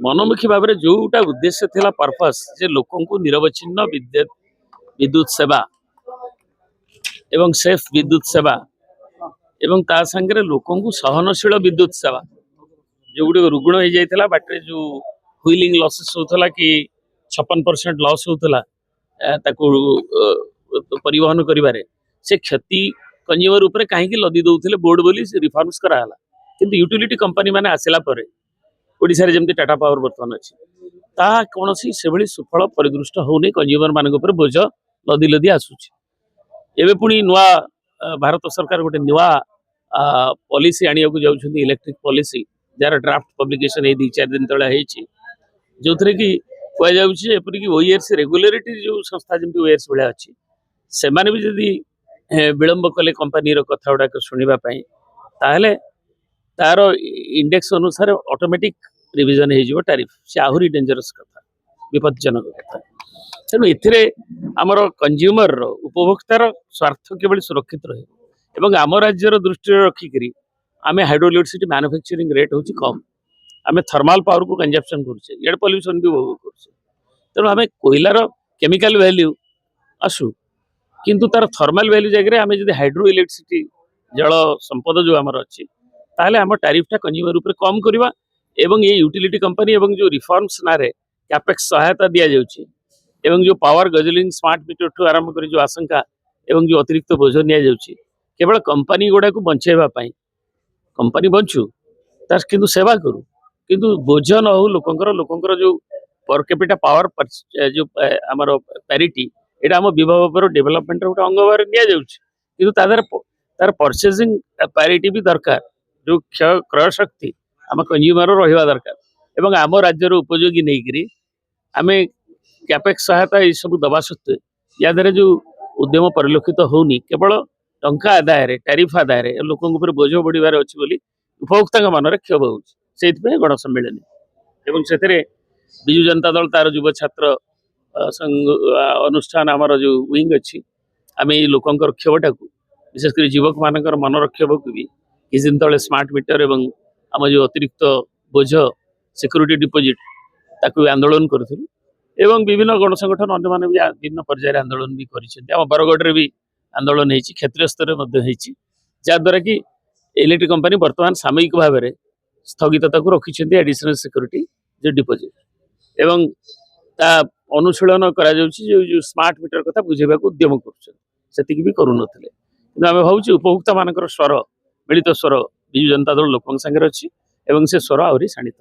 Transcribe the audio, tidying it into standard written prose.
मनमुखी भाव में जोटा उद्देश्य थिला पर्पस जे लोकन को निरवच्छिन्न विद्युत सेवा एवं सेफ विद्युत सेवा एवं ता संगे लोकन को सहनशील विद्युत सेवा जो गुड़ रुग्ण हो जाता बाटे जो व्हीलिंग लॉसेस होता कि 56% लॉस होता परिवहन करिबारे से क्षति कंज्यूमर उपरे कहीं लदी दौले बोर्ड बोली रिफॉर्म्स कराला किंतु यूटिलिटी कंपनी माने आसिला परे ओडिशा रे जेमती टाटा पावर बर्तमान अच्छी ता कौन से भली सुफल परिदृष्ट होनी कंज्यूमर मान बोझ लदी लदी आसूची एवं पुणी नुआ भारत सरकार गोटे नुआ पॉलिसी आनिया को जाउछन्ती इलेक्ट्रिक पॉलिसी जार ड्राफ्ट पब्लिकेशन ए 2-4 दिन तले हेछि जो थरे कि कह जाउछि एपरि कि ओईआरएस रेगुलेटरी जो संस्था जेमती ओईआरएस भले अछि से माने भी जदी विलंब कले कंपनी रो कथा उडा सुनिबा पई ताहले तार इंडेक्स अनुसार ऑटोमेटिक रिविजन हो टैरिफ से आहुरी डेंजरस कथा विपज्जनक कथा तेणु एथिरे आमर कंज्यूमर उपभोक्तार स्वार्थ केवल सुरक्षित रहे आम राज्यर दृष्टि रखिक आम हाइड्रोइलेक्ट्रिसिटी मैन्युफैक्चरिंग रेट होची कम आम थर्माल पावर को कंजप्शन करुचे इड पॉल्यूशन भी भोग करुचे तेणु आम कोयलार केमिकल वैल्यू आसू किंतु तार थर्माल वैल्यू जगह आम जब हाइड्रो इलेक्ट्रिसिटी जल संपद जो आमर अच्छी ताहले आम टैरिफटा कंज्यूमर ऊपर कम करवा एवं ये यूटिलिटी कंपनी एवं जो रिफॉर्म्स नारे कैपेक्स सहायता दिया जाउची एवं जो पावर गजलिंग स्मार्ट मीटर ठू आरंभ कर जो आशंका एवं जो अतिरिक्त बोझ निया जाउची केवल कंपनी गुड़ा को बंचेबा पाई कंपनी बंचू तार किंतु सेवा करू किंतु बोझ न हो लोकंकर जो पर कैपिटा पावर जो आमर पैरिटी एटा आम विभाग डेवलपमेंट गोटे अंग भाव निया जाउची किंतु तार परचेजिंग पैरिटी भी दरकार जो क्रय शक्ति आम कंज्यूमर रहा दरकार एवं आम राज्यर उपयोगी नहीं आम कैपेक्स सहायता ये सब दबा सत्वे या द्वारा जो उद्यम परिलक्षित होनी केवल टंका आदाय टैरिफ आदाय लोक बोझ बढ़िबार अच्छी बोली उपभोक्ता मन क्षोभ होती गणसम्मेलन एवं से विजु जनता दल तार युव छात्र अनुष्ठान आमर जो विंग अच्छी आम ये लोकंर क्षोभटा को विशेषकर युवक मानकर मनर क्षोभ को भी किसी दिन तले स्मार्ट मीटर एवं आम जो अतिरिक्त बोझ सिक्यूरिटी डिपोजिट ताकू आंदोलन करूँ एवं विभिन्न गणसंगठन अन्य माने भी विभिन्न पर्यायर आंदोलन भी कर बरगढ़ भी आंदोलन होती क्षेत्रीय स्तर में जहाद्वारा कि इलेक्ट्रिक कंपनी बर्तमान सामयिक भाव में स्थगितता को रखिंट एडिशनल सिक्यूरिटी जो डिपोजिट एवं ता अनुशीलन करा जो स्मार्ट मीटर कथा बुझेबा को उद्यम कर भी करूँ कि आम भावुँ उपभोक्ता मान स्वर मिलित स्वर विजु जनता दल लोक संगे अच्छी से स्वर आहरी शाणित।